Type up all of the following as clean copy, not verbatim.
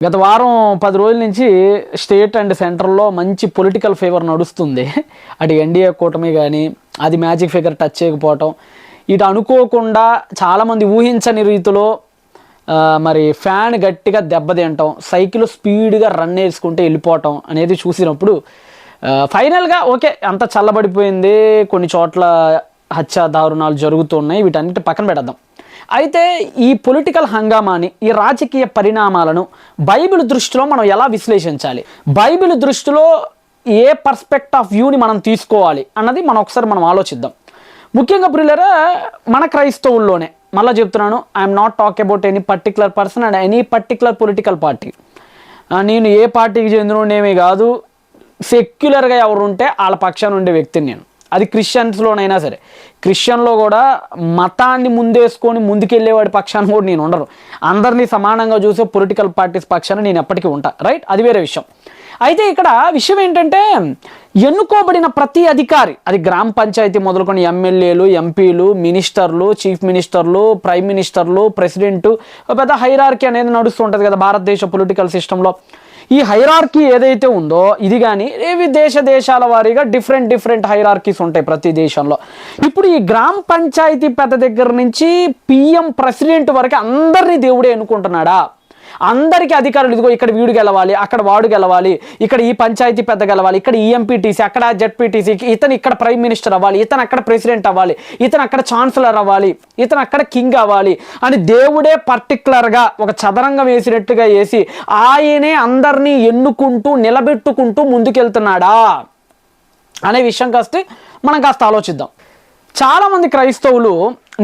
గత వారం 10 రోజుల నుంచి స్టేట్ అండ్ సెంట్రల్లో మంచి పొలిటికల్ ఫేవర్ నడుస్తుంది. అటు ఎన్డీఏ కూటమి కానీ అది మ్యాజిక్ ఫిగర్ టచ్ చేయకపోవటం, ఇటు అనుకోకుండా చాలామంది ఊహించని రీతిలో మరి ఫ్యాన్ గట్టిగా దెబ్బతింటాం, సైకిల్ స్పీడ్గా రన్ వేసుకుంటే వెళ్ళిపోవటం అనేది చూసినప్పుడు ఫైనల్గా ఓకే అంత చల్లబడిపోయింది, కొన్ని చోట్ల హత్య దారుణాలు జరుగుతున్నాయి, వీటన్నిటి పక్కన పెడదాం. అయితే ఈ పొలిటికల్ హంగామాని, ఈ రాజకీయ పరిణామాలను బైబిల్ దృష్టిలో మనం ఎలా విశ్లేషించాలి, బైబిల్ దృష్టిలో ఏ పర్స్పెక్ట్ ఆఫ్ వ్యూని మనం తీసుకోవాలి అన్నది మనం ఆలోచిద్దాం. ముఖ్యంగా ప్రియులారా, మన క్రైస్తవుల్లోనే మళ్ళీ చెప్తున్నాను, I'm not talk about any particular person and any particular political party. నేను ఏ పార్టీకి చెందినోడేమీ కాదు, సెక్యులర్గా ఎవరు ఉంటే వాళ్ళ పక్షాన ఉండే వ్యక్తిని నేను. అది క్రిస్టియన్స్లోనైనా సరే, క్రిస్టియన్లో కూడా మతాన్ని ముందేసుకొని ముందుకెళ్ళేవాడి పక్షాన్ని కూడా నేను ఉండను. అందరినీ సమానంగా చూసే పొలిటికల్ పార్టీస్ పక్షాన నేను ఎప్పటికీ ఉంటా, రైట్? అది వేరే విషయం. అయితే ఇక్కడ విషయం ఏంటంటే, ఎన్నుకోబడిన ప్రతి అధికారి, అది గ్రామ పంచాయతీ మొదలుకొని ఎమ్మెల్యేలు, ఎంపీలు, మినిస్టర్లు, చీఫ్ మినిస్టర్లు, ప్రైమ్ మినిస్టర్లు, ప్రెసిడెంట్, పెద్ద హైరార్కీ అనేది నడుస్తుంటుంది కదా భారతదేశ పొలిటికల్ సిస్టంలో. ఈ హైరార్కీ ఏదైతే ఉందో ఇది కానీ ఏవి దేశాల వారీగా డిఫరెంట్ హైరార్కీస్ ఉంటాయి ప్రతి దేశంలో. ఇప్పుడు ఈ గ్రామ పంచాయతీ పెద్ద దగ్గర నుంచి పిఎం ప్రెసిడెంట్ వరకు అందరినీ దేవుడే ఎన్నుకుంటున్నాడా? అందరికీ అధికారులు, ఇదిగో ఇక్కడ వీడు గెలవాలి, అక్కడ వాడు గెలవాలి, ఇక్కడ ఈ పంచాయతీ పెద్ద గెలవాలి, ఇక్కడ ఈ ఎంపీటీసీ, అక్కడ జెడ్పీటీసీ, ఇతను ఇక్కడ ప్రైమ్ మినిస్టర్ అవ్వాలి, ఇతను అక్కడ ప్రెసిడెంట్ అవ్వాలి, ఇతను అక్కడ ఛాన్సలర్ అవ్వాలి, ఇతను అక్కడ కింగ్ అవ్వాలి అని దేవుడే పర్టికులర్గా ఒక చదరంగం వేసినట్టుగా వేసి ఆయనే అందరినీ ఎన్నుకుంటూ నిలబెట్టుకుంటూ ముందుకెళ్తున్నాడా అనే విషయం మనం కాస్త ఆలోచిద్దాం. చాలామంది క్రైస్తవులు,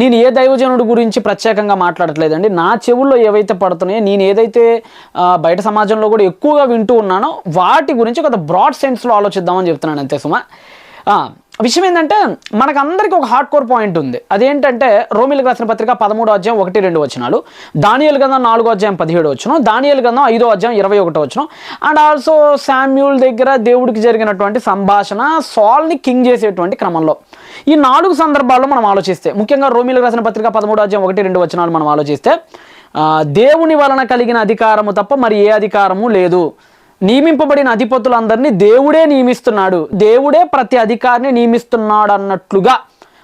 నేను ఏ దైవజనుడి గురించి ప్రత్యేకంగా మాట్లాడట్లేదండి, నా చెవుల్లో ఏవైతే పడుతున్నాయో, నేను ఏదైతే బయట సమాజంలో కూడా ఎక్కువగా వింటూ ఉన్నానో వాటి గురించి కొంత బ్రాడ్ సెన్స్లో ఆలోచిద్దామని చెప్తున్నాను అంతే సుమా. విషయం ఏంటంటే, మనకందరికీ ఒక హార్డ్ కోర్ పాయింట్ ఉంది. అదేంటంటే, రోమీయులకు రాసిన పత్రిక 13వ అధ్యాయం 1-2 వచనాలు, దానియేలు గ్రంథం 4వ అధ్యాయం 17 వచనం, దానియేలు గ్రంథం 5వ అధ్యాయం 21 వచనం, అండ్ ఆల్సో శామ్యూల్ దగ్గర దేవుడికి జరిగినటువంటి సంభాషణ, సాల్ని కింగ్ చేసేటువంటి క్రమంలో. ఈ 4 సందర్భాల్లో మనం ఆలోచిస్తే, ముఖ్యంగా రోమీయులకు రాసిన పత్రిక 13వ అధ్యాయం 1-2 వచనాలు మనం ఆలోచిస్తే, దేవుని వలన కలిగిన అధికారము తప్ప మరి ఏ అధికారము లేదు, నియమింపబడిన అధిపతులందరినీ దేవుడే నియమిస్తున్నాడు, దేవుడే ప్రతి అధికారిని నియమిస్తున్నాడు అన్నట్లుగా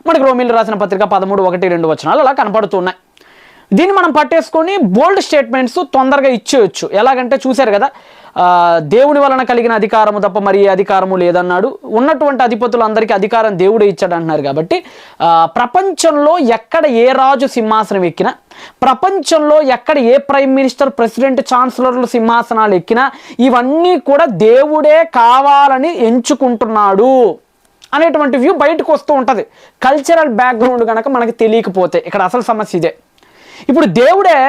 మనకి రోమీయులకు రాసిన పత్రిక 13:1-2 వచనాలు అలా కనపడుతున్నాయి. దీన్ని మనం పట్టేసుకొని బోల్డ్ స్టేట్మెంట్స్ తొందరగా ఇచ్చేయచ్చు. ఎలాగంటే చూశారు కదా, దేవుని వలన కలిగిన అధికారము తప్ప మరి ఏ అధికారము లేదన్నాడు, ఉన్నటువంటి అధిపతులందరికీ అధికారం దేవుడే ఇచ్చాడు అంటున్నారు. కాబట్టి ప్రపంచంలో ఎక్కడ ఏ రాజు సింహాసనం ఎక్కినా, ప్రపంచంలో ఎక్కడ ఏ ప్రైమ్ మినిస్టర్, ప్రెసిడెంట్, ఛాన్సలర్లు సింహాసనాలు ఎక్కినా ఇవన్నీ కూడా దేవుడే కావాలని ఎంచుకుంటున్నాడు అనేటువంటి వ్యూ బయటకు వస్తూ ఉంటుంది. కల్చరల్ బ్యాక్గ్రౌండ్ కనుక మనకి తెలియకపోతే ఇక్కడ అసలు సమస్య ఇదే. ఇప్పుడు దేవుడే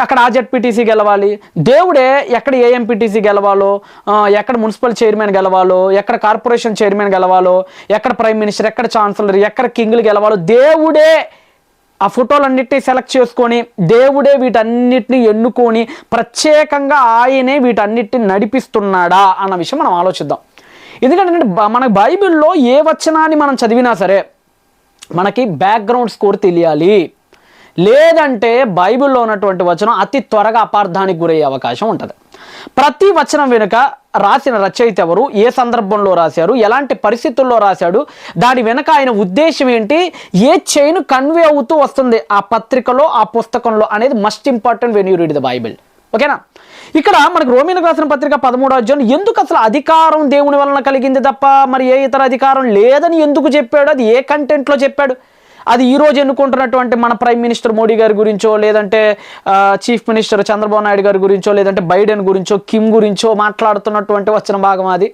అక్కడ ఆ జెడ్పీటీసీ గెలవాలి, దేవుడే ఎక్కడ ఏ ఎంపీటీసీ గెలవాలో, ఎక్కడ మున్సిపల్ చైర్మన్ గెలవాలో, ఎక్కడ కార్పొరేషన్ చైర్మన్ గెలవాలో, ఎక్కడ ప్రైమ్ మినిస్టర్, ఎక్కడ ఛాన్సలర్, ఎక్కడ కింగ్లు గెలవాలో దేవుడే ఆ ఫోటోలన్నిటినీ సెలెక్ట్ చేసుకొని దేవుడే వీటన్నిటిని ఎన్నుకొని ప్రత్యేకంగా ఆయనే వీటన్నిటిని నడిపిస్తున్నాడా అన్న విషయం మనం ఆలోచిద్దాం. ఎందుకంటే మనకు బైబిల్లో ఏ వచనాన్ని మనం చదివినా సరే మనకి బ్యాక్గ్రౌండ్ స్కోర్ తెలియాలి. లేదంటే బైబిల్లో ఉన్నటువంటి వచనం అతి త్వరగా అపార్థానికి గురయ్యే అవకాశం ఉంటుంది. ప్రతి వచనం వెనుక రాసిన రచయిత ఎవరు, ఏ సందర్భంలో రాశారు, ఎలాంటి పరిస్థితుల్లో రాశాడు, దాని వెనుక ఆయన ఉద్దేశం ఏంటి, ఏ చైన్ కన్వే అవుతూ వస్తుంది ఆ పత్రికలో, ఆ పుస్తకంలో అనేది must important when you read the Bible. ఓకేనా? ఇక్కడ మనకు రోమీయులకు రాసిన పత్రిక 13వ అధ్యాయం ఎందుకు అసలు అధికారం దేవుని వలన కలిగింది తప్ప మరి ఏ ఇతర అధికారం లేదని ఎందుకు చెప్పాడు, అది ఏ కంటెంట్లో చెప్పాడు, అది ఈరోజు ఎన్నుకుంటున్నటువంటి మన ప్రైమ్ మినిస్టర్ మోడీ గారి గురించో, లేదంటే చీఫ్ మినిస్టర్ చంద్రబాబు నాయుడు గారి గురించో, లేదంటే బైడెన్ గురించో, కిమ్ గురించో మాట్లాడుతున్నటువంటి వచ్చిన భాగం అది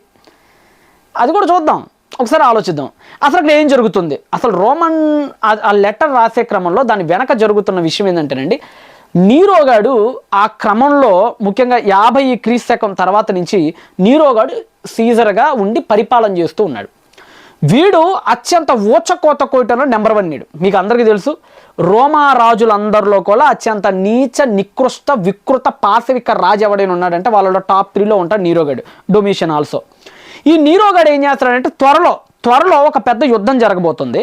కూడా చూద్దాం, ఒకసారి ఆలోచిద్దాం. అసలు ఇక్కడ ఏం జరుగుతుంది, అసలు రోమన్ ఆ లెటర్ రాసే క్రమంలో దాని వెనక జరుగుతున్న విషయం ఏంటంటేనండి, నీరోగాడు ఆ క్రమంలో ముఖ్యంగా 50 క్రీస్తు శకం తర్వాత నుంచి నీరోగాడు సీజర్గా ఉండి పరిపాలన చేస్తూ ఉన్నాడు. వీడు అత్యంత ఊచకోత కోయటంలో నెంబర్ 1 నీడు. మీకు అందరికీ తెలుసు, రోమా రాజులందరిలో కూడా అత్యంత నీచ, నికృష్ట, వికృత, పాశవిక రాజు ఎవడైనా ఉన్నాడంటే వాళ్ళలో టాప్ 3లో ఉంటాడు నీరోగాడు, డొమిషియన్ ఆల్సో. ఈ నీరోగాడు ఏం చేస్తాడంటే త్వరలో ఒక పెద్ద యుద్ధం జరగబోతుంది,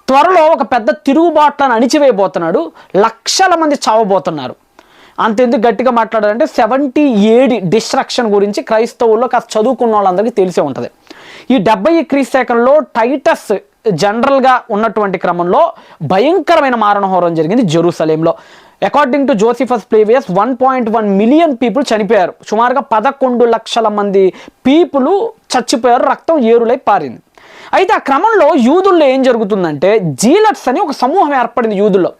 త్వరలో ఒక పెద్ద తిరుగుబాట్లను అణిచివేయబోతున్నాడు, లక్షల మంది చావబోతున్నారు. అంతెందుకు గట్టిగా మాట్లాడాలంటే 70 AD డిస్ట్రక్షన్ గురించి క్రైస్తవుల్లో కాస్త చదువుకున్న వాళ్ళందరికీ తెలిసే ఉంటుంది. ఈ 70 క్రీస్తు శకంలో టైటస్ జనరల్గా ఉన్నటువంటి క్రమంలో భయంకరమైన మారణహోరం జరిగింది జెరూసలేంలో. According to Josephus Flavius 1.1 million people చనిపోయారు. సుమారుగా 11 లక్షల మంది పీపుల్ చచ్చిపోయారు, రక్తం ఏరులై పారింది. అయితే ఆ క్రమంలో యూదుల్లో ఏం జరుగుతుందంటే జీలట్స్ అని ఒక సమూహం ఏర్పడింది యూదుల్లో.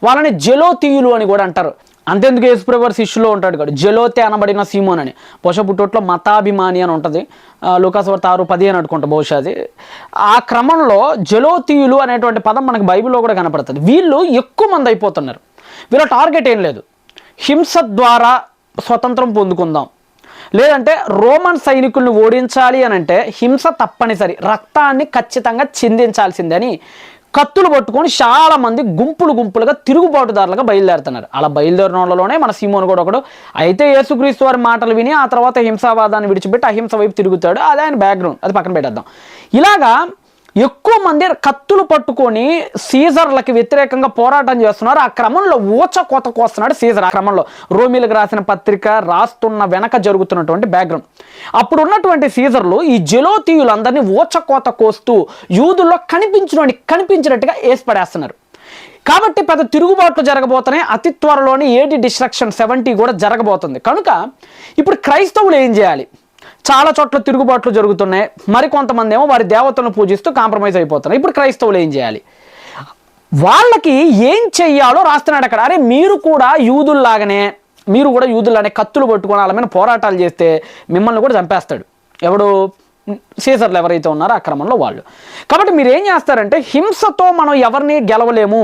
వాళ్ళని జెలోతీయులు అని కూడా అంటారు. అంతెందుకు యేసుప్రభు శిష్యులో ఉంటాడు కాదు, జెలోతే అనబడిన సీమోన్ అని. బహుశా పుట్టోట్లో మతాభిమాని అని ఉంటుంది, లూకాసు వార్త 6:15 అనుకుంటా బహుశా అది. ఆ క్రమంలో జెలోతీయులు అనేటువంటి పదం మనకు బైబిల్లో కూడా కనపడుతుంది. వీళ్ళు ఎక్కువ మంది అయిపోతున్నారు. వీళ్ళ టార్గెట్ ఏం లేదు, హింస ద్వారా స్వతంత్రం పొందుకుందాం, లేదంటే రోమన్ సైనికుల్ని ఓడించాలి అని అంటే హింస తప్పనిసరి, రక్తాన్ని ఖచ్చితంగా చిందించాల్సిందే అని కత్తులు పట్టుకొని చాలా మంది గుంపులుగా తిరుగుబాటుదారులుగా బయలుదేరుతున్నారు. అలా బయలుదేరిన వాళ్ళలోనే మన సీమోను కూడా ఒకడు. అయితే యేసుక్రీస్తు వారి మాటలు విని ఆ తర్వాత హింసావాదాన్ని విడిచిపెట్టి అహింస వైపు తిరుగుతాడు. అది ఆయన బ్యాక్గ్రౌండ్, అది పక్కన పెట్టేద్దాం. ఇలాగా ఎక్కువ మంది కత్తులు పట్టుకొని సీజర్లకి వ్యతిరేకంగా పోరాటం చేస్తున్నారు. ఆ క్రమంలో ఊచకోత కోస్తున్నాడు సీజర్. ఆ క్రమంలో రోమిలకు రాసిన పత్రిక రాస్తున్న వెనక జరుగుతున్నటువంటి బ్యాక్గ్రౌండ్. అప్పుడు ఉన్నటువంటి సీజర్లు ఈ జెలోతీయులందరినీ ఊచకోత కోస్తూ యూదుల్లో కనిపించినట్టుగా వేసి పడేస్తున్నారు. కాబట్టి పెద్ద తిరుగుబాట్లు జరగబోతున్నాయి. అతి త్వరలోనే AD డిస్ట్రక్షన్ 70 కూడా జరగబోతుంది. కనుక ఇప్పుడు క్రైస్తవులు ఏం చేయాలి? చాలా చోట్ల తిరుగుబాట్లు జరుగుతున్నాయి. మరికొంతమంది ఏమో వారి దేవతలను పూజిస్తూ కాంప్రమైజ్ అయిపోతున్నారు. ఇప్పుడు క్రైస్తవులు ఏం చేయాలి? వాళ్ళకి ఏం చెయ్యాలో రాస్తున్నాడు అక్కడ. అరే మీరు కూడా యూదుల్లాగానే కత్తులు పట్టుకొని వాళ్ళ మీద పోరాటాలు చేస్తే మిమ్మల్ని కూడా చంపేస్తాడు. ఎవడు? సీజర్లు ఎవరైతే ఉన్నారో ఆ క్రమంలో వాళ్ళు. కాబట్టి మీరు ఏం చేస్తారంటే హింసతో మనం ఎవరిని గెలవలేము,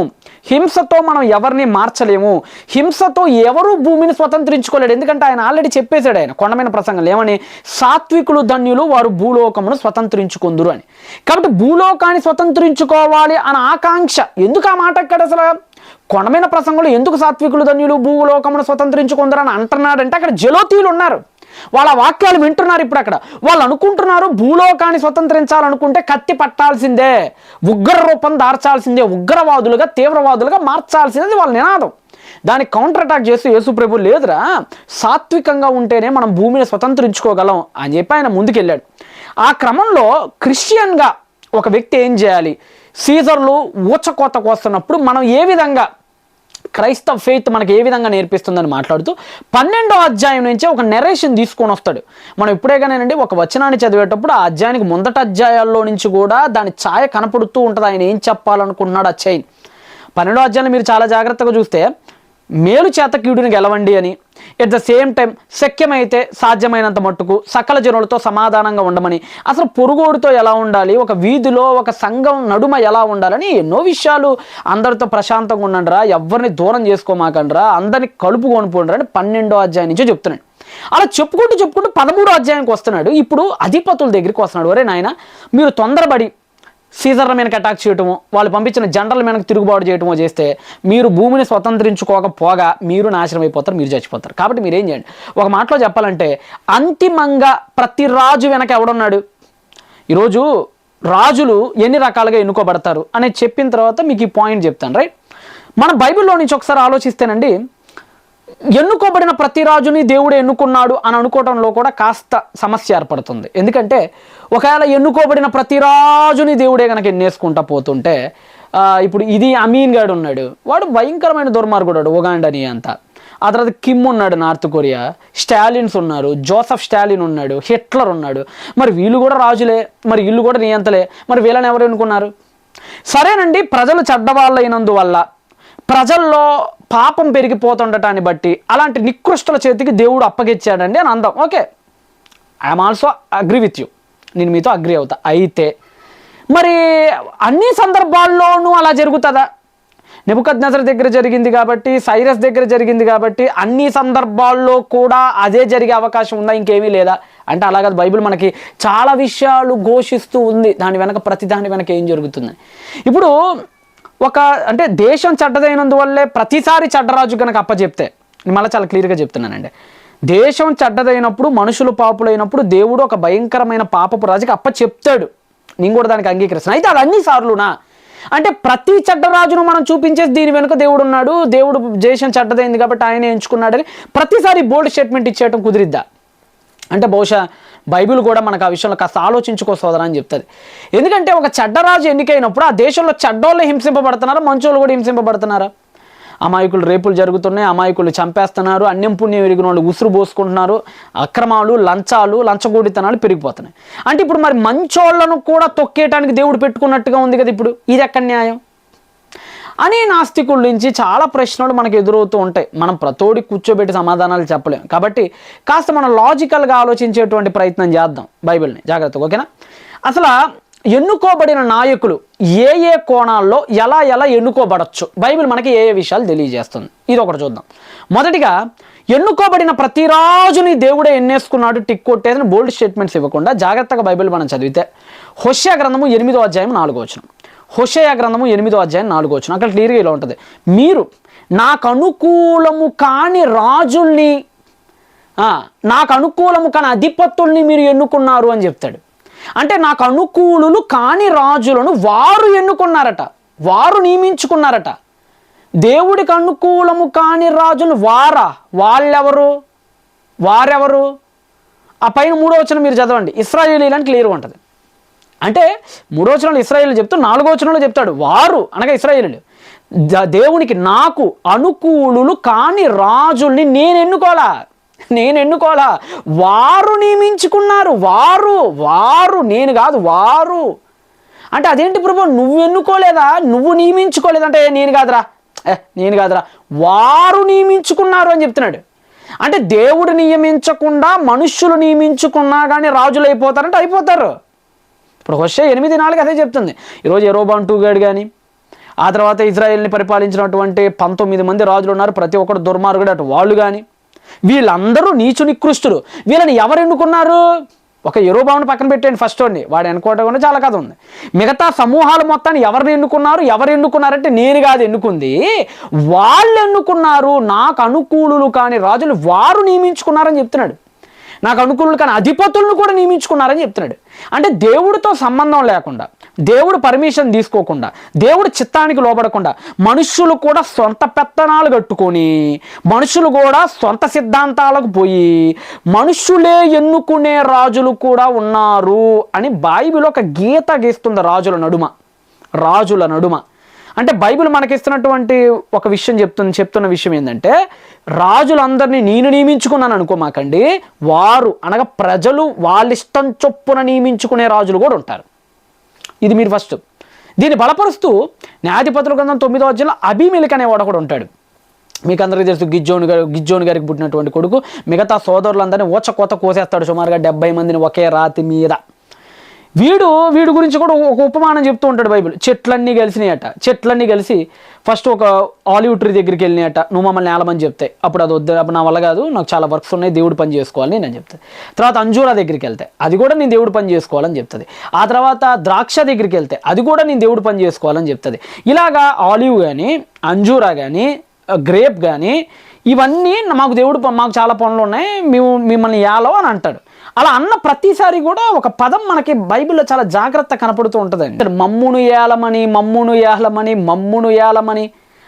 హింసతో మనం ఎవరిని మార్చలేము, హింసతో ఎవరు భూమిని స్వతంత్రించుకోలేడు. ఎందుకంటే ఆయన ఆల్రెడీ చెప్పేశాడు ఆయన కొండమైన ప్రసంగంలో ఏమని, సాత్వికులు ధన్యులు వారు భూలోకమును స్వతంత్రించుకుందురు అని. కాబట్టి భూలోకాన్ని స్వతంత్రించుకోవాలి అన్న ఆకాంక్ష ఎందుకు ఆ మాట అక్కడ అసలు కొండమైన ప్రసంగంలో ఎందుకు సాత్వికులు ధన్యులు భూలోకమును స్వతంత్రించుకుందరు అని అంటున్నాడంటే అక్కడ జెలోతీయులు ఉన్నారు. వాళ్ళ వాక్యాలు వింటున్నారు. ఇప్పుడు అక్కడ వాళ్ళు అనుకుంటున్నారు భూలోకాన్ని స్వతంత్రించాలనుకుంటే కత్తి పట్టాల్సిందే, ఉగ్ర రూపం దార్చాల్సిందే, ఉగ్రవాదులుగా తీవ్రవాదులుగా మార్చాల్సిందే వాళ్ళ నినాదం. దానికి కౌంటర్ అటాక్ చేస్తూ యేసుప్రభు లేదురా, సాత్వికంగా ఉంటేనే మనం భూమిని స్వతంత్రించుకోగలం అని చెప్పి ఆయన ముందుకెళ్ళాడు. ఆ క్రమంలో క్రిస్టియన్గా ఒక వ్యక్తి ఏం చేయాలి? సీజర్లు ఊచకోత కోస్తున్నప్పుడు మనం ఏ విధంగా క్రైస్తవ ఫెయిత్ మనకి ఏ విధంగా నేర్పిస్తుందని మాట్లాడుతూ 12వ అధ్యాయం నుంచే ఒక నెరేషన్ తీసుకొని వస్తాడు. మనం ఇప్పుడే కానివ్వండి ఒక వచనాన్ని చదివేటప్పుడు ఆ అధ్యాయానికి ముందట అధ్యాయాల్లో నుంచి కూడా దాని ఛాయ కనపడుతూ ఉంటుంది. ఆయన ఏం చెప్పాలనుకుంటున్నాడు ఆ చైన్. 12వ అధ్యాయంలో మీరు చాలా జాగ్రత్తగా చూస్తే మేలు చేత కీడుని గెలవండి అని, ఎట్ ద సేమ్ టైం శక్యమైతే సాధ్యమైనంత మట్టుకు సకల జనులతో సమాధానంగా ఉండమని, అసలు పొరుగోడితో ఎలా ఉండాలి, ఒక వీధిలో ఒక సంఘం నడుమ ఎలా ఉండాలని ఎన్నో విషయాలు. అందరితో ప్రశాంతంగా ఉండండిరా, ఎవరిని దూరం చేసుకోమాకండిరా, అందరిని కలుపుకొని పోండిరా అని 12వ అధ్యాయం నుంచే చెప్తున్నాడు. అలా చెప్పుకుంటూ 13వ అధ్యాయానికి వస్తున్నాడు. ఇప్పుడు అధిపతుల దగ్గరికి వస్తున్నాడు. ఒరే నాయన, మీరు తొందరపడి సీజర్ల మీదకి అటాక్ చేయటమో, వాళ్ళు పంపించిన జనరల్ మీదకి తిరుగుబాటు చేయటమో చేస్తే మీరు భూమిని స్వతంత్రించుకోకపోగా మీరు నాశనం అయిపోతారు, మీరు చచ్చిపోతారు. కాబట్టి మీరు ఏం చేయండి? ఒక మాటలో చెప్పాలంటే అంతిమంగా ప్రతి రాజు వెనక ఎవడున్నాడు? ఈరోజు రాజులు ఎన్ని రకాలుగా ఎన్నుకోబడతారు అనేది చెప్పిన తర్వాత మీకు ఈ పాయింట్ చెప్తాను. రైట్, మన బైబిల్లో నుంచి ఒకసారి ఆలోచిస్తేనండి, ఎన్నుకోబడిన ప్రతి రాజుని దేవుడు ఎన్నుకున్నాడు అని అనుకోవడంలో కూడా కాస్త సమస్య ఏర్పడుతుంది. ఎందుకంటే ఒకవేళ ఎన్నుకోబడిన ప్రతి రాజుని దేవుడే కనుక ఎన్నేసుకుంటా పోతుంటే, ఇప్పుడు ఇది అమీన్ గాడు ఉన్నాడు, వాడు భయంకరమైన దుర్మార్గుడు, ఉగాండని అంతా. ఆ తర్వాత కిమ్ ఉన్నాడు నార్త్ కొరియా, స్టాలిన్స్ ఉన్నారు, జోసెఫ్ స్టాలిన్ ఉన్నాడు, హిట్లర్ ఉన్నాడు. మరి వీళ్ళు కూడా రాజులే, మరి వీళ్ళు కూడా నియంతలే, మరి వీళ్ళని ఎవరు ఎన్నుకున్నారు? సరేనండి, ప్రజలు చెడ్డవాళ్ళైనందువల్ల ప్రజల్లో పాపం పెరిగిపోతుండటాన్ని బట్టి అలాంటి నికృష్టుల చేతికి దేవుడు అప్పగిచ్చాడండి అని అందాం. Okay, I'm also agree with you, నేను మీతో అగ్రీ అవుతా. అయితే మరి అన్ని సందర్భాల్లోనూ అలా జరుగుతుందా? నెబుకద్నెజర్ దగ్గర జరిగింది కాబట్టి, సైరస్ దగ్గర జరిగింది కాబట్టి అన్ని సందర్భాల్లో కూడా అదే జరిగే అవకాశం ఉందా? ఇంకేమీ లేదా అంటే అలాగే బైబిల్ మనకి చాలా విషయాలు ఘోషిస్తూ ఉంది. దాని వెనక ప్రతి దాని వెనక ఏం జరుగుతుంది. ఇప్పుడు అంటే దేశం చెడ్డదైనందువల్లే ప్రతిసారి చెడ్డరాజు కనుక అప్పచెప్తే, నేను మళ్ళీ చాలా క్లియర్గా చెప్తున్నానండి, దేశం చెడ్డదైనప్పుడు మనుషులు పాపులైనప్పుడు దేవుడు ఒక భయంకరమైన పాపపు రాజుకి అప్పచెప్తాడు. నేను కూడా దానికి అంగీకరిస్తాను. అయితే అది అన్ని సార్లునా? అంటే ప్రతి చెడ్డ రాజును మనం చూపించేసి దీని వెనుక దేవుడు ఉన్నాడు, దేవుడు దేశం చెడ్డదైంది కాబట్టి ఆయన ఎంచుకున్నాడని ప్రతిసారి బోల్డ్ స్టేట్మెంట్ ఇచ్చేయటం కుదిరిద్దా? అంటే బహుశా బైబిల్ కూడా మనకు ఆ విషయంలో కాస్త ఆలోచించుకో సోదరా అని చెప్తుంది. ఎందుకంటే ఒక చెడ్డరాజు ఎన్నికైనప్పుడు ఆ దేశంలో చెడ్డోళ్ళు హింసింపబడుతున్నారా, మంచోళ్ళు కూడా హింసింపబడుతున్నారా? అమాయకులు రేపులు జరుగుతున్నాయి, అమాయకులు చంపేస్తున్నారు, అన్యం పుణ్యం ఎరిగిన వాళ్ళు ఉసురు పోసుకుంటున్నారు, అక్రమాలు, లంచగొడితనాలు పెరిగిపోతున్నాయి. అంటే ఇప్పుడు మరి మంచోళ్లను కూడా తొక్కేయటానికి దేవుడు పెట్టుకున్నట్టుగా ఉంది కదా, ఇప్పుడు ఇది ఎక్కడ న్యాయం అని నాస్తికుల నుంచి చాలా ప్రశ్నలు మనకు ఎదురవుతూ ఉంటాయి. మనం ప్రతోడి కూర్చోబెట్టి సమాధానాలు చెప్పలేం. కాబట్టి కాస్త మనం లాజికల్గా ఆలోచించేటువంటి ప్రయత్నం చేద్దాం బైబిల్ని జాగ్రత్తగా, ఓకేనా? అసలు ఎన్నుకోబడిన నాయకులు ఏ ఏ కోణాల్లో ఎలా ఎలా ఎన్నుకోబడచ్చు, బైబిల్ మనకి ఏ ఏ విషయాలు తెలియజేస్తుంది, ఇది ఒకటి చూద్దాం. మొదటిగా, ఎన్నుకోబడిన ప్రతి రాజుని దేవుడే ఎన్నేసుకున్నాడు టిక్ కొట్టేదని బోల్డ్ స్టేట్మెంట్స్ ఇవ్వకుండా జాగ్రత్తగా బైబిల్ మనం చదివితే హోషేయ గ్రంథము 8వ అధ్యాయం 4వ వచనం, హోషేయ గ్రంథము 8వ అధ్యాయం 4వ వచనం, అక్కడ క్లియర్గా ఇలా ఉంటుంది, మీరు నాకు అనుకూలము కాని రాజుల్ని, నాకు అనుకూలము కాని అధిపతుల్ని మీరు ఎన్నుకున్నారు అని చెప్తాడు. అంటే నాకు అనుకూలులు కాని రాజులను వారు ఎన్నుకున్నారట, వారు నియమించుకున్నారట. దేవుడికి అనుకూలము కాని రాజులు వాళ్ళెవరు? వారెవరు? ఆ పైన 3వ వచనం మీరు చదవండి, ఇశ్రాయేలీయులు అని క్లియర్గా ఉంటుంది. అంటే 3వ వచనంలో ఇశ్రాయేలీయులు చెప్తూ 4వ వచనంలో చెప్తాడు వారు అనగా ఇశ్రాయేలీయులు. దేవునికి నాకు అనుకూలులు కాని రాజుల్ని నేను ఎన్నుకోలా, వారు నియమించుకున్నారు. వారు నేను కాదు, వారు. అంటే అదేంటి ప్రభు, నువ్వు ఎన్నుకోలేదా, నువ్వు నియమించుకోలేదంటే నేను కాదురా వారు నియమించుకున్నారు అని చెప్తున్నాడు. అంటే దేవుడు నియమించకుండా మనుష్యులు నియమించుకున్నా కానీ రాజులు అయిపోతారంటే అయిపోతారు. ఇప్పుడు హోషేయ 8:4 అదే చెప్తుంది. ఈరోజు యెరోబాము 2 గాడు కానీ, ఆ తర్వాత ఇజ్రాయెల్ని పరిపాలించినటువంటి 19 మంది రాజులు ఉన్నారు, ప్రతి ఒక్కరు దుర్మార్గుడు అటు వాళ్ళు కానీ, వీళ్ళందరూ నీచు నికృష్టులు. వీళ్ళని ఎవరు ఎన్నుకున్నారు? ఒక యెరోబాముని పక్కన పెట్టండి, ఫస్ట్ వాడు ఎన్నుకోవడం చాలా కథ ఉంది. మిగతా సమూహాలు మొత్తాన్ని ఎవరు ఎన్నుకున్నారంటే నేను కాదు ఎన్నుకుంది, వాళ్ళు ఎన్నుకున్నారు. నాకు అనుకూలులు కాని రాజులు వారు నియమించుకున్నారని చెప్తున్నాడు. నాకు అనుకూలులు కానీ అధిపతులను కూడా నియమించుకున్నారని చెప్తున్నాడు. అంటే దేవుడితో సంబంధం లేకుండా, దేవుడు పర్మిషన్ తీసుకోకుండా, దేవుడు చిత్తానికి లోబడకుండా మనుష్యులు కూడా సొంత పెత్తనాలు కట్టుకొని, మనుషులు కూడా సొంత సిద్ధాంతాలకు పోయి మనుష్యులే ఎన్నుకునే రాజులు కూడా ఉన్నారు అని బైబిల్ ఒక గీత గీస్తుంది రాజుల నడుమ. అంటే బైబిల్ మనకిస్తున్నటువంటి ఒక విషయం చెప్తున్న విషయం ఏంటంటే, రాజులందరినీ నేను నియమించుకున్నాను అనుకోమాకండి, వారు అనగా ప్రజలు వాళ్ళ ఇష్టం చొప్పున నియమించుకునే రాజులు కూడా ఉంటారు. ఇది మీరు ఫస్ట్ దీన్ని బలపరుస్తూ న్యాయాధిపతుల గ్రంథం 9వ అధ్యాయంలో అబీమెలెకు అనేవాడు కూడా ఉంటాడు. మీకు అందరికీ తెలుసు, గిజ్జోను గారికి పుట్టినటువంటి కొడుకు. మిగతా సోదరులందరినీ కోత కోసేస్తాడు సుమారుగా 70 మందిని ఒకే రాతి మీద. వీడు గురించి కూడా ఒక ఉపమానం చెప్తూ ఉంటాడు బైబిల్. చెట్లన్నీ కలిసి ఫస్ట్ ఒక ఆలివ్ ట్రీ దగ్గరికి వెళ్ళినాయట, నువ్వు మమ్మల్ని నేలమని చెప్తే అప్పుడు అది వద్దు, అప్పుడు నా వల్ల కాదు, నాకు చాలా వర్క్స్ ఉన్నాయి, దేవుడు పని చేసుకోవాలని నేను చెప్తాను. తర్వాత అంజూరా దగ్గరికి వెళ్తే అది కూడా నేను దేవుడు పని చేసుకోవాలని చెప్తుంది. ఆ తర్వాత ద్రాక్ష దగ్గరికి వెళ్తే అది కూడా నేను దేవుడు పని చేసుకోవాలని చెప్తుంది. ఇలాగా ఆలివ్ కానీ, అంజూరా కానీ, గ్రేప్ కానీ ఇవన్నీ మాకు చాలా పనులు ఉన్నాయి, మిమ్మల్ని యాలో అని అంటాడు. అలా అన్న ప్రతిసారి కూడా ఒక పదం మనకి బైబిల్లో చాలా జాగ్రత్త కనపడుతూ ఉంటుందండి. మమ్మును ఏలమని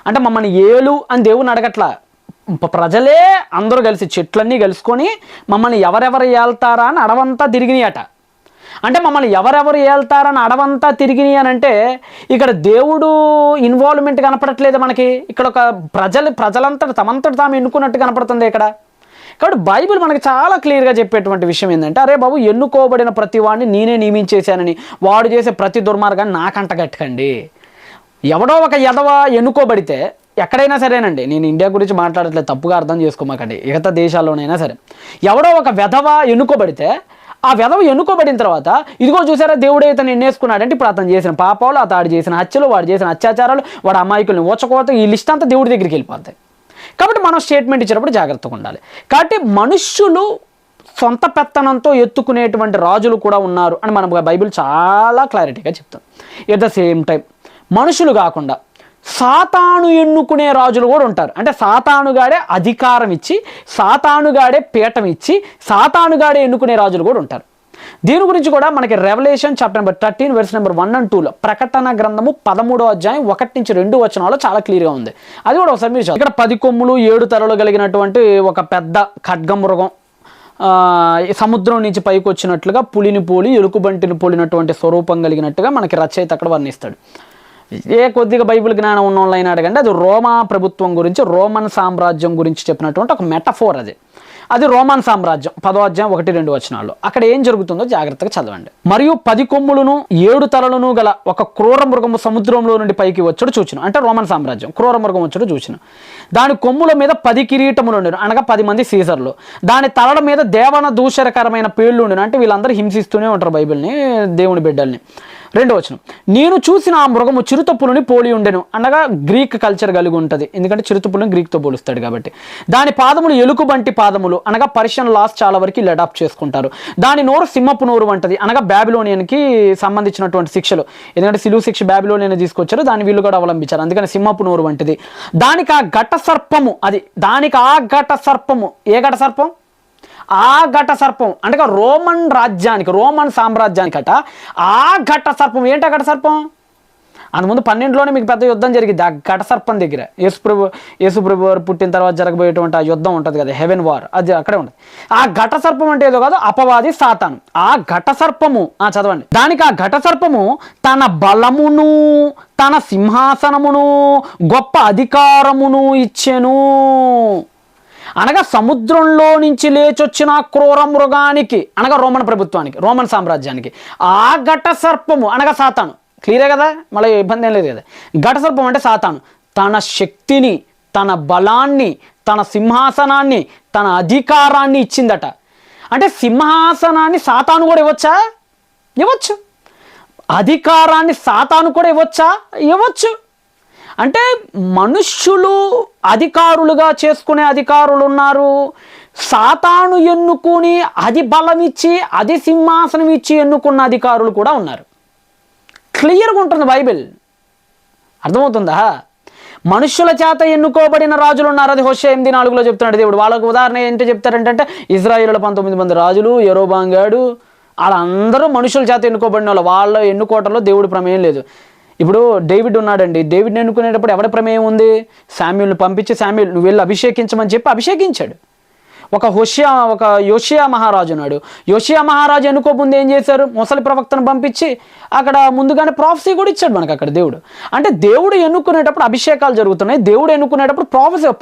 అంటే మమ్మల్ని ఏలు అని దేవుని అడగట్లా. ప్రజలే అందరూ కలిసి చెట్లన్నీ కలుసుకొని మమ్మల్ని ఎవరెవరు ఏళ్తారా అని అడవంతా తిరిగినాయట. అంటే మమ్మల్ని ఎవరెవరు ఏళ్తారని అడవంతా తిరిగినాయి అని అంటే ఇక్కడ దేవుడు ఇన్వాల్వ్మెంట్ కనపడట్లేదు మనకి. ఇక్కడ ఒక ప్రజలంతా తమంతట తాము ఎన్నుకున్నట్టు కనపడుతుంది ఇక్కడ. కాబట్టి బైబిల్ మనకి చాలా క్లియర్గా చెప్పేటువంటి విషయం ఏంటంటే, అరే బాబు, ఎన్నుకోబడిన ప్రతి వాడిని నేనే నియమించేశానని, వాడు చేసే ప్రతి దుర్మార్గాన్ని నాకంట కట్టకండి. ఎవడో ఒక ఎదవ ఎన్నుకోబడితే ఎక్కడైనా సరేనండి, నేను ఇండియా గురించి మాట్లాడట్లేదు, తప్పుగా అర్థం చేసుకోమాకండి, మిగతా దేశాల్లోనైనా సరే, ఎవడో ఒక వెధవ ఎన్నుకోబడితే ఆ వెధవ ఎన్నుకోబడిన తర్వాత ఇదిగో చూసారా దేవుడే ఇతను ఎన్నేసుకున్నాడంటే ఇప్పుడు అతను చేసిన పాపాలు, అతడు చేసిన హత్యలు, వాడు చేసిన అత్యాచారాలు, వాడు అమాయకుల్ని ఓచకోత, ఈ లిస్ట్ అంతా దేవుడి దగ్గరికి వెళ్ళిపోతాయి. కాబట్టి మనం స్టేట్మెంట్ ఇచ్చినప్పుడు జాగ్రత్తగా ఉండాలి. కాబట్టి మనుష్యులు సొంత పెత్తనంతో ఎత్తుకునేటువంటి రాజులు కూడా ఉన్నారు అని మనం బైబిల్ చాలా క్లారిటీగా చెప్తాం. ఎట్ ద సేమ్ టైం మనుషులు కాకుండా సాతాను ఎన్నుకునే రాజులు కూడా ఉంటారు. అంటే సాతానుగాడే అధికారం ఇచ్చి, సాతానుగాడే పీఠం ఇచ్చి, సాతానుగాడే ఎన్నుకునే రాజులు కూడా ఉంటారు. దీని గురించి కూడా మనకి Revelation chapter number 13 verse number 1 and 2లో ప్రకటన గ్రంథము 13వ అధ్యాయం 1 నుంచి 2 వచనాల్లో చాలా క్లియర్గా ఉంది. అది కూడా ఒకసారి మీరు ఇక్కడ 10 కొమ్ములు 7 తలలు కలిగినటువంటి ఒక పెద్ద ఖడ్గమృగం సముద్రం నుంచి పైకి వచ్చినట్లుగా పులిని పోలి ఎలుకబంటిని పోలినటువంటి స్వరూపం కలిగినట్టుగా మనకి రచయిత అక్కడ వర్ణిస్తాడు. కొద్దిగా బైబిల్ జ్ఞానం ఉన్న వాళ్ళైనా అడగండి, అది రోమా ప్రభుత్వం గురించి, రోమన్ సామ్రాజ్యం గురించి చెప్పినటువంటి ఒక మెటఫోర్. అది రోమన్ సామ్రాజ్యం 10వ అధ్యాయం 1-2 వచనాల్లో. అక్కడ ఏం జరుగుతుందో జాగ్రత్తగా చదవండి. మరియు 10 కొమ్ములను 7 తలలను గల ఒక క్రూర మృగము సముద్రంలో నుండి పైకి వచ్చాడు చూచిన. అంటే రోమన్ సామ్రాజ్యం క్రూర మృగం వచ్చాడు చూచిన. దాని కొమ్ముల మీద 10 కిరీటములు ఉండేను, అనగా 10 మంది సీజర్లు. దాని తలల మీద దేవన దూషరకరమైన పేర్లు ఉండేను. అంటే వీళ్ళందరూ హింసిస్తూనే ఉంటారు బైబిల్ని, దేవుని బిడ్డల్ని. 2వ వచనం, నేను చూసిన ఆ మృగము చిరుతపులుని పోలి ఉండెను, అనగా గ్రీక్ కల్చర్ కలిగి ఉంటుంది, ఎందుకంటే చిరుతపులుని గ్రీక్తో పోలుస్తాడు కాబట్టి. దాని పాదములు ఎలుకబంటి పాదములు, అనగా పర్షియన్ లాస్ చాలా వరకు వీళ్ళు అడాప్ట్ చేసుకుంటారు. దాని నోరు సింహపు నోరు వంటది, అనగా బ్యాబిలోనియన్కి సంబంధించినటువంటి శిక్షలు, ఎందుకంటే సిలువ శిక్ష బ్యాబిలోనియన్ తీసుకొచ్చారు, దాన్ని వీళ్ళు కూడా అవలంబించారు, అందుకని సింహపు నోరు వంటిది. దానికి ఆ ఘట సర్పము, దానికి ఆ ఘట సర్పము, ఏ ఘట సర్పం? ఆ ఘట సర్పం అంటే రోమన్ రాజ్యానికి, రోమన్ సామ్రాజ్యానికి అట ఆ ఘట సర్పం. ఏంటి ఆ ఘట సర్పం? అందుముందు 12లోనే మీకు పెద్ద యుద్ధం జరిగింది ఆ ఘట సర్పం దగ్గర. యేసుప్రభు వారు పుట్టిన తర్వాత జరగబోయేటువంటి ఆ యుద్ధం ఉంటుంది కదా, హెవెన్ వార్, అది అక్కడే ఉంటుంది. ఆ ఘట సర్పం అంటే ఏదో కాదు, అపవాది సాతాను. ఆ ఘట సర్పము చదవండి. దానికి ఆ ఘట సర్పము తన బలమును, తన సింహాసనమును, గొప్ప అధికారమును ఇచ్చెను, అనగా సముద్రంలో నుంచి లేచొచ్చిన క్రూర మృగానికి, అనగా రోమన్ ప్రభుత్వానికి, రోమన్ సామ్రాజ్యానికి ఆ ఘట సర్పము అనగా సాతాను. క్లియరే కదా, మళ్ళీ ఇబ్బంది ఏం లేదు కదా. ఘట సర్పం అంటే సాతాను తన శక్తిని, తన బలాన్ని, తన సింహాసనాన్ని, తన అధికారాన్ని ఇచ్చిందట. అంటే సింహాసనాన్ని సాతాను కూడా ఇవ్వచ్చా? ఇవ్వచ్చు. అధికారాన్ని సాతాను కూడా ఇవ్వచ్చా? ఇవ్వచ్చు. అంటే మనుష్యులు అధికారులుగా చేసుకునే అధికారులు ఉన్నారు, సాతాను ఎన్నుకుని అది బలం ఇచ్చి అది సింహాసనం ఇచ్చి ఎన్నుకున్న అధికారులు కూడా ఉన్నారు. క్లియర్గా ఉంటుంది బైబిల్, అర్థమవుతుందా? మనుష్యుల చేత ఎన్నుకోబడిన రాజులు ఉన్నారు, అది హోషేయ 8:4 చెప్తున్నాడు దేవుడు. వాళ్ళకు ఉదాహరణ ఏంటో చెప్తారంటే ఇజ్రాయేలులో 19 మంది రాజులు, యెరోబాంగాడు, వాళ్ళందరూ మనుషుల చేత ఎన్నుకోబడిన వాళ్ళు. వాళ్ళ ఎన్నుకోవటంలో దేవుడి ప్రమేయం లేదు. ఇప్పుడు డేవిడ్ ఉన్నాడండి, డేవిడ్ని ఎన్నుకునేటప్పుడు ఎవరి ప్రమేయం ఉంది? శామ్యూల్ని పంపించి, శామ్యూల్ నువ్వు వెళ్ళి అభిషేకించమని చెప్పి అభిషేకించాడు. ఒక యోషియా మహారాజు ఉన్నాడు. యోషియా మహారాజు ఎన్నుకోబుంది ఏం చేశారు? ముసలి ప్రవక్తను పంపించి అక్కడ ముందుగానే ప్రాఫెసీ కూడా ఇచ్చాడు మనకు అక్కడ దేవుడు. అంటే దేవుడు ఎన్నుకునేటప్పుడు అభిషేకాలు జరుగుతున్నాయి, దేవుడు ఎన్నుకునేటప్పుడు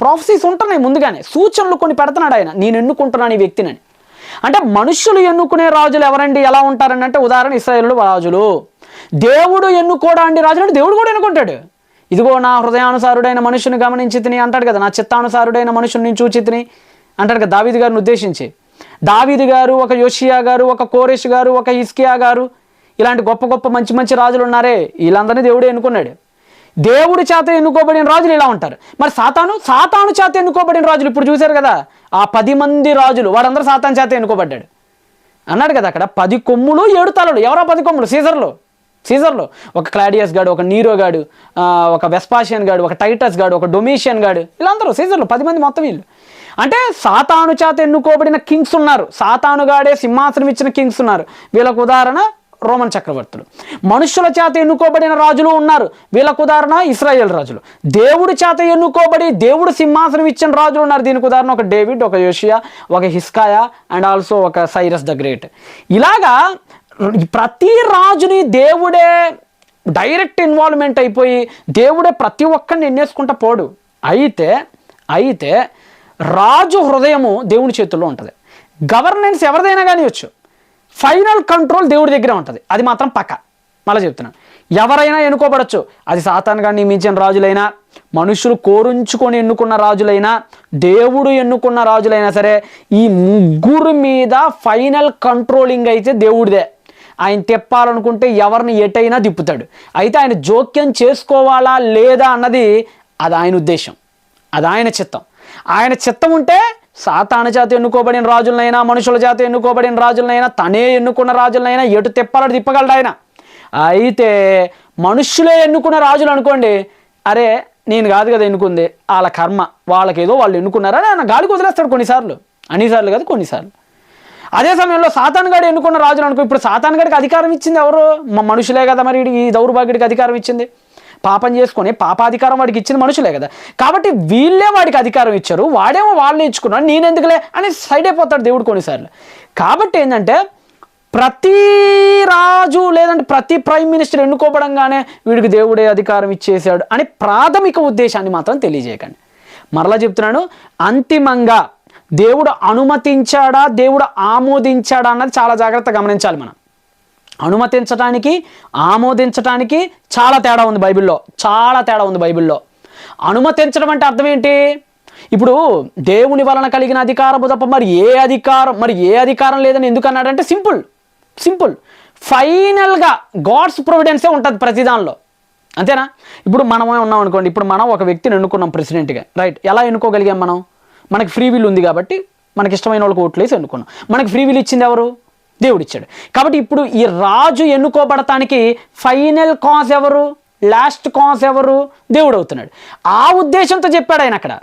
ప్రాఫెసీస్ ఉంటున్నాయి, ముందుగానే సూచనలు కొన్ని పెడుతున్నాడు ఆయన, నేను ఎన్నుకుంటున్నాను ఈ వ్యక్తిని. అంటే మనుషులు ఎన్నుకునే రాజులు ఎవరండి, ఎలా ఉంటారని అంటే, ఉదాహరణ ఇశ్రాయేలు రాజులు. దేవుడు ఎన్నుకోవడానికి రాజు అంటే దేవుడు కూడా ఎన్నుకుంటాడు. ఇదిగో నా హృదయానుసారుడైన మనుషుని గమనించి తిని అంటాడు కదా, నా చిత్తానుసారుడైన మనుషుని చూచి తిని అంటాడు కదా దావీదు గారిని ఉద్దేశించి. దావీదు గారు, ఒక యోషియా గారు, ఒక కోరెష్ గారు, ఒక హిజ్కియా గారు, ఇలాంటి గొప్ప గొప్ప మంచి మంచి రాజులు ఉన్నారే, వీళ్ళందరినీ దేవుడే ఎన్నుకున్నాడు. దేవుడి చేత ఎన్నుకోబడిన రాజులు ఇలా ఉంటారు. మరి సాతాను చేత ఎన్నుకోబడిన రాజులు ఇప్పుడు చూశారు కదా, ఆ 10 మంది రాజులు, వాడందరూ సాతాను చేత ఎన్నుకోబడ్డాడు అన్నాడు కదా అక్కడ. 10 కొమ్ములు 7 తలలు. ఎవరో 10 కొమ్ములు? సీజర్లో ఒక క్లాడియస్ గాడు, ఒక నీరో గాడు, ఒక వెస్పాషియన్ గాడు, ఒక టైటస్ గాడు, ఒక డొమిషియన్ గాడు, వీళ్ళందరూ సీజర్లో 10 మంది మొత్తం వీళ్ళు. అంటే సాతాను చేత ఎన్నుకోబడిన కింగ్స్ ఉన్నారు, సాతాను గాడే సింహాసనం ఇచ్చిన కింగ్స్ ఉన్నారు. వీళ్ళకు ఉదాహరణ రోమన్ చక్రవర్తులు. మనుషుల చేత ఎన్నుకోబడిన రాజులు ఉన్నారు, వీళ్ళకు ఉదాహరణ ఇశ్రాయేల్ రాజులు. దేవుడి చేత ఎన్నుకోబడి దేవుడు సింహాసనం ఇచ్చిన రాజులు ఉన్నారు, దీనికి ఉదాహరణ ఒక డేవిడ్, ఒక యోషియా, ఒక హిజ్కియా అండ్ ఆల్సో ఒక సైరస్ ద గ్రేట్. ఇలాగా ప్రతి రాజుని దేవుడే డైరెక్ట్ ఇన్వాల్వ్మెంట్ అయిపోయి దేవుడే ప్రతి ఒక్కరిని ఎన్నేసుకుంటా పోడు. అయితే రాజు హృదయము దేవుని చేతుల్లో ఉంటుంది. గవర్నెన్స్ ఎవరిదైనా కానివచ్చు, ఫైనల్ కంట్రోల్ దేవుడి దగ్గరే ఉంటుంది, అది మాత్రం పక్క. మళ్ళీ చెప్తున్నాను, ఎవరైనా ఎన్నుకోబడచ్చు, అది సాతానుగా నియమించిన రాజులైనా, మనుషులు కోరుంచుకొని ఎన్నుకున్న రాజులైనా, దేవుడు ఎన్నుకున్న రాజులైనా సరే, ఈ ముగ్గురు మీద ఫైనల్ కంట్రోలింగ్ అయితే దేవుడిదే. ఆయన తిప్పాలనుకుంటే ఎవరిని ఎటైనా తిప్పుతాడు. అయితే ఆయన జోక్యం చేసుకోవాలా లేదా అన్నది అది ఆయన ఉద్దేశం, అది ఆయన చిత్తం. ఆయన చిత్తం ఉంటే సాతాను చేత ఎన్నుకోబడిన రాజులనైనా, మనుషుల చేత ఎన్నుకోబడిన రాజులనైనా, తనే ఎన్నుకున్న రాజులనైనా ఎటు తిప్పాలని తిప్పగలడు ఆయన. అయితే మనుషులే ఎన్నుకున్న రాజులు అనుకోండి, అరే నేను కాదు కదా ఎన్నుకుంది, వాళ్ళ కర్మ, వాళ్ళకేదో వాళ్ళు ఎన్నుకున్నారని ఆయన గాలికి వదిలేస్తాడు కొన్నిసార్లు, అన్నిసార్లు కాదు కొన్నిసార్లు. అదే సమయంలో సాతానుగాడు ఎన్నుకున్న రాజులు అనుకో, ఇప్పుడు సాతానుగాడికి అధికారం ఇచ్చింది ఎవరు? మనుషులే కదా. మరి ఈ దౌర్భాగ్యుడికి అధికారం ఇచ్చింది, పాపం చేసుకొని పాపాధికారం వాడికి ఇచ్చిన మనుషులే కదా. కాబట్టి వీళ్ళే వాడికి అధికారం ఇచ్చారు, వాడేమో వాళ్ళే ఇచ్చుకున్నాడు, నేనెందుకులే అని సైడ్ అయిపోతాడు దేవుడు కొన్నిసార్లు. కాబట్టి ఏంటంటే ప్రతి రాజు లేదంటే ప్రతి ప్రైమ్ మినిస్టర్ ఎన్నుకోబడంగానే వీడికి దేవుడే అధికారం ఇచ్చేసాడు అని ప్రాథమిక ఉద్దేశాన్ని మాత్రం తెలియజేయకండి. మరలా చెప్తున్నాను, అంతిమంగా దేవుడు అనుమతించాడా, దేవుడు ఆమోదించాడా అన్నది చాలా జాగ్రత్తగా గమనించాలి. మనం అనుమతించడానికి ఆమోదించడానికి చాలా తేడా ఉంది బైబిల్లో, చాలా తేడా ఉంది బైబిల్లో. అనుమతించడం అంటే అర్థం ఏంటి? ఇప్పుడు దేవుని వలన కలిగిన అధికారము తప్ప మరి ఏ అధికారం లేదని ఎందుకు అన్నాడంటే సింపుల్ ఫైనల్గా గాడ్స్ ప్రొవిడెన్సే ఉంటుంది ప్రతి దానిలో, అంతేనా? ఇప్పుడు మనమే ఉన్నాం అనుకోండి, ఇప్పుడు మనం ఒక వ్యక్తిని ఎన్నుకున్నాం ప్రెసిడెంట్గా, రైట్? ఎలా ఎన్నుకోగలిగాం? మనకి ఫ్రీ విల్ ఉంది కాబట్టి మనకి ఇష్టమైన వాళ్ళకి ఓట్లు వేసి ఎన్నుకున్నాం. మనకి ఫ్రీ విల్ ఇచ్చింది ఎవరు? దేవుడు ఇచ్చాడు. కాబట్టి ఇప్పుడు ఈ రాజు ఎన్నుకోబడటానికి ఫైనల్ కాజ్ ఎవరు? లాస్ట్ కాజ్ ఎవరు? దేవుడు అవుతున్నాడు. ఆ ఉద్దేశంతో చెప్పాడు ఆయన అక్కడ.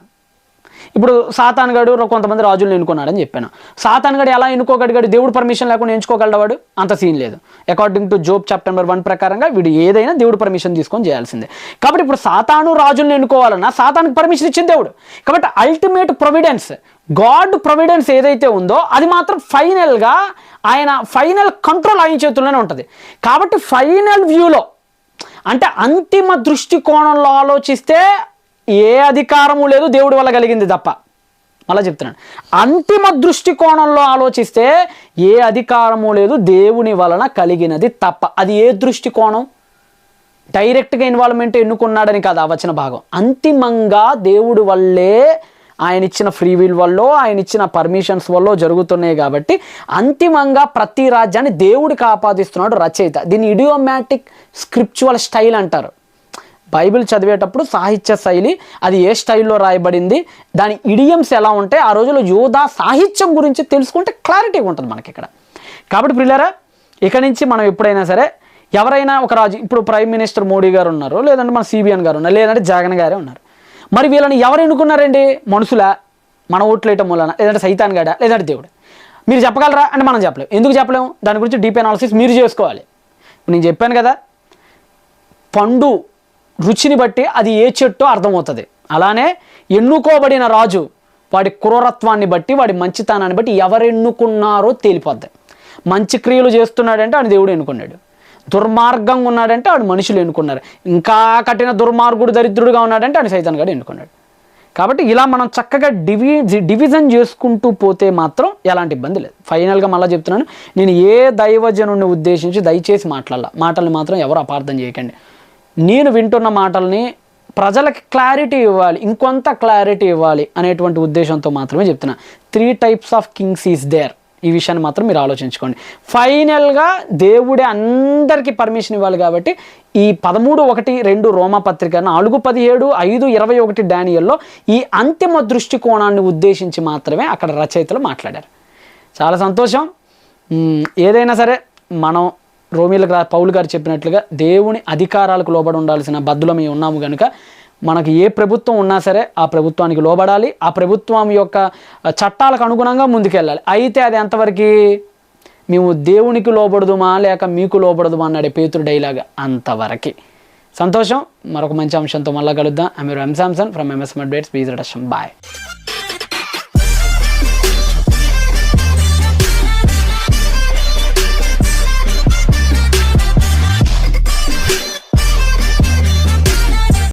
ఇప్పుడు సాతానుగాడు కొంతమంది రాజులను ఎన్నుకున్నాడని చెప్పాను. సాతానుగాడు ఎలా ఎన్నుకోగలిగాడు? దేవుడు పర్మిషన్ లేకుండా ఎంచుకోగలడు వాడు? అంత సీన్ లేదు. According to Job chapter number 1 ప్రకారంగా వీడు ఏదైనా దేవుడు పర్మిషన్ తీసుకొని చేయాల్సిందే. కాబట్టి ఇప్పుడు సాతాను రాజులను ఎన్నుకోవాలన్నా సాతానికి పర్మిషన్ ఇచ్చింది దేవుడు. కాబట్టి అల్టిమేట్ ప్రొవిడెన్స్, గాడ్ ప్రొవిడెన్స్ ఏదైతే ఉందో అది మాత్రం ఫైనల్గా ఆయన ఫైనల్ కంట్రోల్ ఆయన చేతుల్లోనే ఉంటుంది. కాబట్టి ఫైనల్ వ్యూలో అంటే అంతిమ దృష్టికోణంలో ఆలోచిస్తే ఏ అధికారము లేదు, దేవుడి వల్ల కలిగింది తప్ప. మళ్ళీ చెప్తున్నాను, అంతిమ దృష్టికోణంలో ఆలోచిస్తే ఏ అధికారము లేదు, దేవుని వలన కలిగినది తప్ప. అది ఏ దృష్టికోణం? డైరెక్ట్గా ఇన్వాల్వ్మెంట్ ఎన్నుకున్నాడని కాదు ఆ వచన భాగం. అంతిమంగా దేవుడి వల్లే, ఆయన ఇచ్చిన ఫ్రీ విల్ వల్ల, ఆయన ఇచ్చిన పర్మిషన్స్ వల్ల జరుగుతున్నాయి. కాబట్టి అంతిమంగా ప్రతి రాజ్యాన్ని దేవుడికి ఆపాదిస్తున్నాడు రచయిత. దీన్ని ఇడియోమాటిక్ స్క్రిప్చువల్ స్టైల్ అంటారు. బైబిల్ చదివేటప్పుడు సాహిత్య శైలి, అది ఏ స్టైల్లో రాయబడింది, దాని ఇడియమ్స్ ఎలా ఉంటాయి, ఆ రోజుల్లో యోధా సాహిత్యం గురించి తెలుసుకుంటే క్లారిటీగా ఉంటుంది మనకి ఇక్కడ. కాబట్టి ప్రియులారా, ఇక నుంచి మనం ఎప్పుడైనా సరే ఎవరైనా ఒక రాజు, ఇప్పుడు ప్రైమ్ మినిస్టర్ మోడీ గారు ఉన్నారు, లేదంటే మన సిబిఎన్ గారు ఉన్నారు, లేదంటే జగన్ గారే ఉన్నారు. మరి వీళ్ళని ఎవరు ఎన్నుకున్నారండి? మనుషులా? మన ఓట్లు వేయటం మూలన, లేదంటే సైతాన్ గాడా, లేదంటే దేవుడు? మీరు చెప్పగలరా అంటే మనం చెప్పలేము. ఎందుకు చెప్పలేము? దాని గురించి డీప్ అనాలిసిస్ మీరు చేసుకోవాలి. నేను చెప్పాను కదా, పండు రుచిని బట్టి అది ఏ చెట్టో అర్థమవుతుంది. అలానే ఎన్నుకోబడిన రాజు వాడి క్రూరత్వాన్ని బట్టి, వాడి మంచితనాన్ని బట్టి ఎవరు ఎన్నుకున్నారో తేలిపోద్ది. మంచి క్రియలు చేస్తున్నాడంటే ఆయన దేవుడు ఎన్నుకున్నాడు, దుర్మార్గంగా ఉన్నాడంటే ఆడు మనుషులు ఎన్నుకున్నారు, ఇంకా కఠిన దుర్మార్గుడు దరిద్రుడుగా ఉన్నాడంటే ఆయన సైతాన్ గాడు ఎన్నుకున్నాడు. కాబట్టి ఇలా మనం చక్కగా డివిజన్ చేసుకుంటూ పోతే మాత్రం ఎలాంటి ఇబ్బంది లేదు. ఫైనల్గా మళ్ళీ చెప్తున్నాను, నేను ఏ దైవజనుడిని ఉద్దేశించి దయచేసి మాటల్ని మాత్రం ఎవరు అపార్థం చేయకండి. నేను వింటున్న మాటల్ని ప్రజలకి క్లారిటీ ఇవ్వాలి, ఇంకొంత క్లారిటీ ఇవ్వాలి అనేటువంటి ఉద్దేశంతో మాత్రమే చెప్తున్నా. 3 types of kings is there. ఈ విషయాన్ని మాత్రం మీరు ఆలోచించుకోండి. ఫైనల్గా దేవుడే అందరికీ పర్మిషన్ ఇవ్వాలి. కాబట్టి ఈ 13:1-2 రోమాపత్రిక, 4:17, 5:21 డానియల్లో ఈ అంతిమ దృష్టికోణాన్ని ఉద్దేశించి మాత్రమే అక్కడ రచయితలు మాట్లాడారు. చాలా సంతోషం. ఏదైనా సరే మనం పౌలు గారు చెప్పినట్లుగా దేవుని అధికారాలకు లోబడి ఉండాల్సిన బద్దులమే ఉన్నాము కనుక మనకు ఏ ప్రభుత్వం ఉన్నా సరే ఆ ప్రభుత్వానికి లోబడాలి, ఆ ప్రభుత్వం యొక్క చట్టాలకు అనుగుణంగా ముందుకెళ్ళాలి. అయితే అది ఎంతవరకు? మేము దేవునికి లోబడదుమా లేక మీకు లోబడదుమా అన్నాడే పేతురు డైలాగ్, అంతవరకు. సంతోషం. మరొక మంచి అంశంతో మళ్ళీ కలుద్దాం. I'm M Samson from MS మడ్వేట్స్. బాయ్.